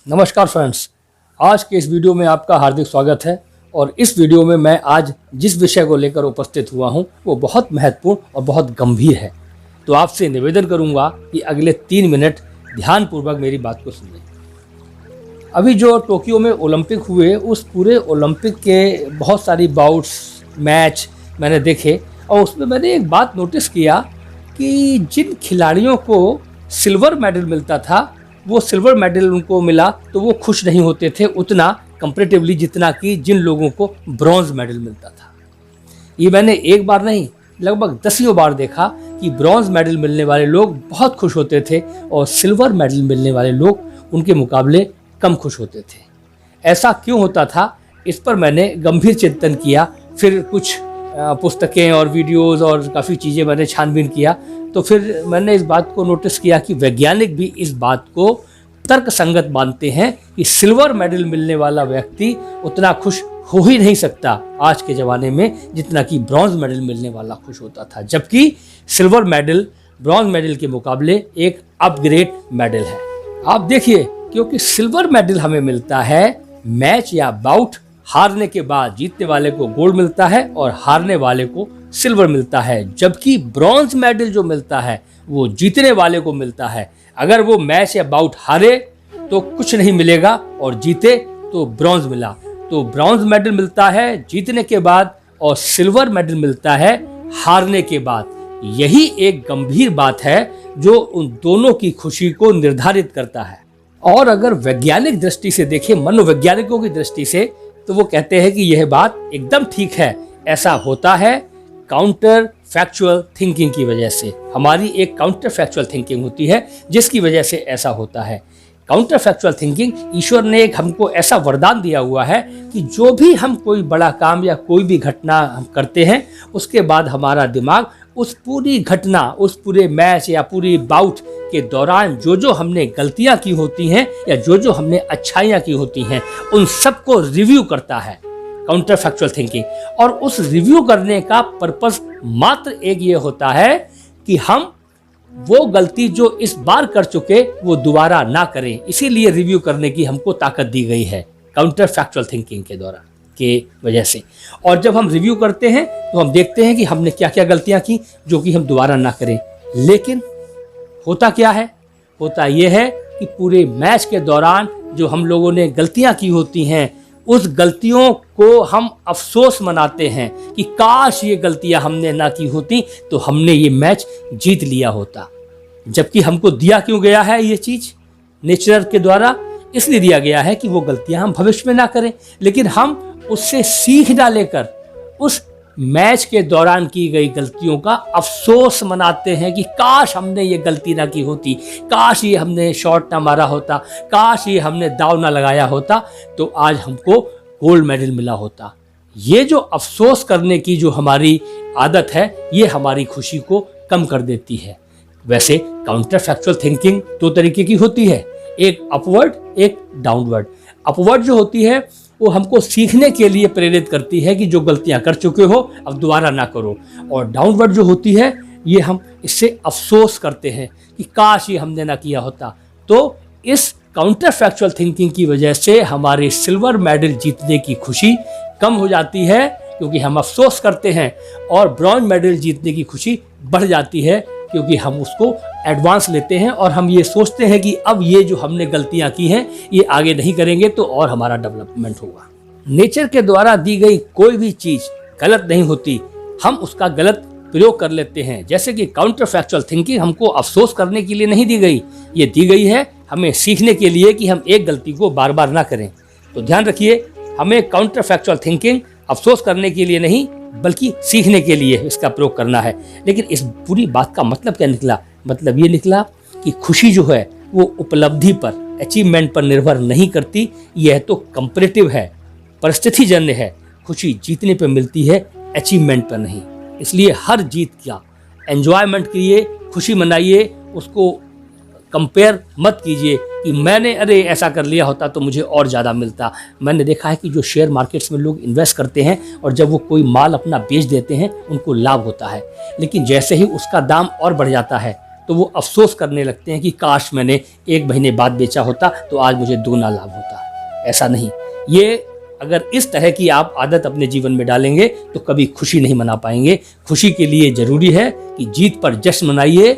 नमस्कार फ्रेंड्स, आज के इस वीडियो में आपका हार्दिक स्वागत है। और इस वीडियो में मैं आज जिस विषय को लेकर उपस्थित हुआ हूं वो बहुत महत्वपूर्ण और बहुत गंभीर है। तो आपसे निवेदन करूंगा कि अगले 3 मिनट ध्यानपूर्वक मेरी बात को सुनें। अभी जो टोक्यो में ओलंपिक हुए, उस पूरे ओलंपिक के बहुत सारी बाउट्स मैच मैंने देखे और उसमें मैंने एक बात नोटिस किया कि जिन खिलाड़ियों को सिल्वर मेडल मिलता था वो सिल्वर मेडल उनको मिला तो वो खुश नहीं होते थे उतना कंपैरेटिवली जितना कि जिन लोगों को ब्रॉन्ज मेडल मिलता था। ये मैंने एक बार नहीं लगभग 10 बार देखा कि ब्रॉन्ज मेडल मिलने वाले लोग बहुत खुश होते थे और सिल्वर मेडल मिलने वाले लोग उनके मुकाबले कम खुश होते थे। ऐसा क्यों होता था, इस पर मैंने गंभीर चिंतन किया। फिर कुछ पुस्तकें और वीडियोस और काफ़ी चीज़ें मैंने छानबीन किया तो फिर मैंने इस बात को नोटिस किया कि वैज्ञानिक भी इस बात को तर्क संगत मानते हैं कि सिल्वर मेडल मिलने वाला व्यक्ति उतना खुश हो ही नहीं सकता आज के ज़माने में जितना कि ब्रॉन्ज मेडल मिलने वाला खुश होता था। जबकि सिल्वर मेडल ब्रॉन्ज मेडल के मुकाबले एक अपग्रेड मेडल है। आप देखिए, क्योंकि सिल्वर मेडल हमें मिलता है मैच या बाउट हारने के बाद, जीतने वाले को गोल्ड मिलता है और हारने वाले को सिल्वर मिलता है। जबकि ब्रॉन्ज मेडल जो मिलता है वो जीतने वाले को मिलता है। अगर वो मैच या बाउट हारे तो कुछ नहीं मिलेगा और जीते तो ब्रॉन्ज मिला। तो ब्रॉन्ज मेडल मिलता है जीतने के बाद और सिल्वर मेडल मिलता है हारने के बाद। यही एक गंभीर बात है जो उन दोनों की खुशी को निर्धारित करता है। और अगर वैज्ञानिक दृष्टि से देखें, मनोवैज्ञानिकों की दृष्टि से, तो वो कहते हैं कि यह बात एकदम ठीक है। ऐसा होता है काउंटर फैक्चुअल थिंकिंग की वजह से। हमारी एक काउंटर फैक्चुअल थिंकिंग होती है जिसकी वजह से ऐसा होता है। काउंटर फैक्चुअल थिंकिंग, ईश्वर ने एक हमको ऐसा वरदान दिया हुआ है कि जो भी हम कोई बड़ा काम या कोई भी घटना हम करते हैं उसके बाद हमारा दिमाग उस पूरी घटना, उस पूरे मैच या पूरी बाउट के दौरान जो जो हमने गलतियां की होती हैं या जो जो हमने अच्छाइयां की होती हैं उन सबको रिव्यू करता है काउंटर फैक्चुअल थिंकिंग। और उस रिव्यू करने का पर्पस मात्र एक ये होता है कि हम वो गलती जो इस बार कर चुके वो दोबारा ना करें। इसीलिए रिव्यू करने की हमको ताकत दी गई है काउंटर फैक्चुअल थिंकिंग के द्वारा के वजह से। और जब हम रिव्यू करते हैं तो हम देखते हैं कि हमने क्या क्या गलतियां की जो कि हम दोबारा ना करें। लेकिन होता क्या है, होता यह है कि पूरे मैच के दौरान जो हम लोगों ने गलतियां की होती हैं उस गलतियों को हम अफसोस मनाते हैं कि काश ये गलतियां हमने ना की होती तो हमने ये मैच जीत लिया होता। जबकि हमको दिया क्यों गया है ये चीज नेचर के द्वारा, इसलिए दिया गया है कि वो गलतियां हम भविष्य में ना करें। लेकिन हम उससे सीख ना लेकर उस मैच के दौरान की गई गलतियों का अफसोस मनाते हैं कि काश हमने ये गलती ना की होती, काश ये हमने शॉट ना मारा होता, काश ये हमने दाव ना लगाया होता तो आज हमको गोल्ड मेडल मिला होता। ये जो अफसोस करने की जो हमारी आदत है ये हमारी खुशी को कम कर देती है। वैसे काउंटर फैक्चुअल थिंकिंग 2 तरीके की होती है, एक अपवर्ड, एक डाउनवर्ड। अपवर्ड जो होती है वो हमको सीखने के लिए प्रेरित करती है कि जो गलतियां कर चुके हो अब दोबारा ना करो। और डाउनवर्ड जो होती है ये हम इससे अफसोस करते हैं कि काश ये हमने ना किया होता। तो इस काउंटर फैक्चुअल थिंकिंग की वजह से हमारे सिल्वर मेडल जीतने की खुशी कम हो जाती है क्योंकि हम अफसोस करते हैं, और ब्रॉन्ज मेडल जीतने की खुशी बढ़ जाती है क्योंकि हम उसको एडवांस लेते हैं और हम ये सोचते हैं कि अब ये जो हमने गलतियां की हैं ये आगे नहीं करेंगे तो और हमारा डेवलपमेंट होगा। नेचर के द्वारा दी गई कोई भी चीज गलत नहीं होती, हम उसका गलत प्रयोग कर लेते हैं। जैसे कि काउंटर फैक्चुअल थिंकिंग हमको अफसोस करने के लिए नहीं दी गई, ये दी गई है हमें सीखने के लिए कि हम एक गलती को बार बार ना करें। तो ध्यान रखिए, हमें काउंटर फैक्चुअल थिंकिंग अफसोस करने के लिए नहीं बल्कि सीखने के लिए इसका प्रयोग करना है। लेकिन इस पूरी बात का मतलब क्या निकला? मतलब ये निकला कि खुशी जो है वो उपलब्धि पर, अचीवमेंट पर निर्भर नहीं करती। यह तो कंपैरेटिव है, परिस्थितिजन्य है। खुशी जीतने पर मिलती है, अचीवमेंट पर नहीं। इसलिए हर जीत का एंजॉयमेंट कीजिए, खुशी मनाइए, उसको कंपेयर मत कीजिए कि मैंने अरे ऐसा कर लिया होता तो मुझे और ज़्यादा मिलता। मैंने देखा है कि जो शेयर मार्केट्स में लोग इन्वेस्ट करते हैं और जब वो कोई माल अपना बेच देते हैं उनको लाभ होता है, लेकिन जैसे ही उसका दाम और बढ़ जाता है तो वो अफसोस करने लगते हैं कि काश मैंने 1 महीने बाद बेचा होता तो आज मुझे 2 लाभ होता। ऐसा नहीं, ये अगर इस तरह की आप आदत अपने जीवन में डालेंगे तो कभी खुशी नहीं मना पाएंगे। खुशी के लिए जरूरी है कि जीत पर जश्न मनाइए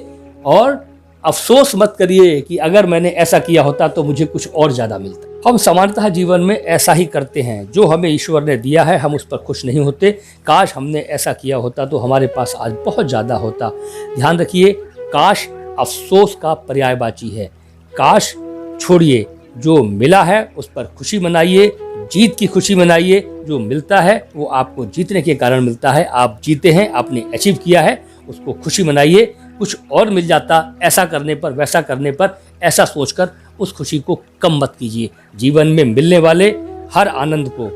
और अफसोस मत करिए कि अगर मैंने ऐसा किया होता तो मुझे कुछ और ज़्यादा मिलता। हम सामान्यतः जीवन में ऐसा ही करते हैं, जो हमें ईश्वर ने दिया है हम उस पर खुश नहीं होते। काश हमने ऐसा किया होता तो हमारे पास आज बहुत ज़्यादा होता। ध्यान रखिए, काश अफसोस का पर्यायवाची है। काश छोड़िए, जो मिला है उस पर खुशी मनाइए, जीत की खुशी मनाइए। जो मिलता है वो आपको जीतने के कारण मिलता है। आप जीते हैं, आपने अचीव किया है, उसको खुशी मनाइए। कुछ और मिल जाता, ऐसा करने पर वैसा करने पर, ऐसा सोचकर उस खुशी को कम मत कीजिए। जीवन में मिलने वाले हर आनंद को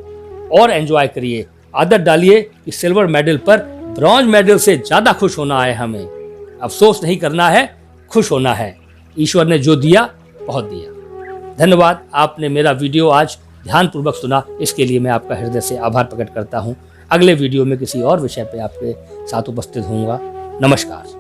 और एंजॉय करिए। आदत डालिए कि सिल्वर मेडल पर ब्रॉन्ज मेडल से ज़्यादा खुश होना है। हमें अफसोस नहीं करना है, खुश होना है। ईश्वर ने जो दिया बहुत दिया। धन्यवाद, आपने मेरा वीडियो आज ध्यानपूर्वक सुना, इसके लिए मैं आपका हृदय से आभार प्रकट करता हूँ। अगले वीडियो में किसी और विषय पर आपके साथ उपस्थित होऊंगा। नमस्कार।